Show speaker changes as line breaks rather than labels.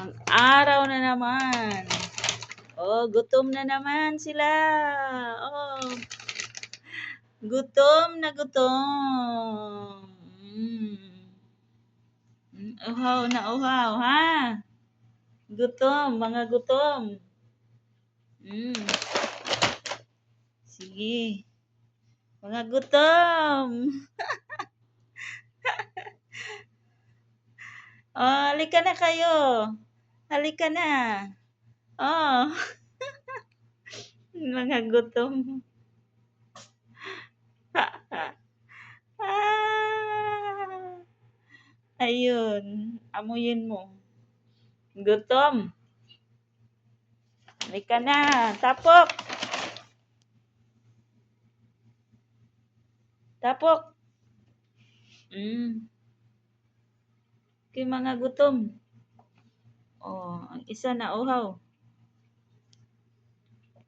Ang araw na naman. Oh, gutom na naman sila. Oh, gutom na gutom. Uhaw na uhaw, ha? Gutom, mga gutom. Sige. Mga gutom. Oh, halika na kayo. Halika na. Oh. Mga gutom. Ayun, amuyin mo. Gutom. Halika na, tapok. Tapok. Kay mga gutom. Oh, ang isa na uhaw.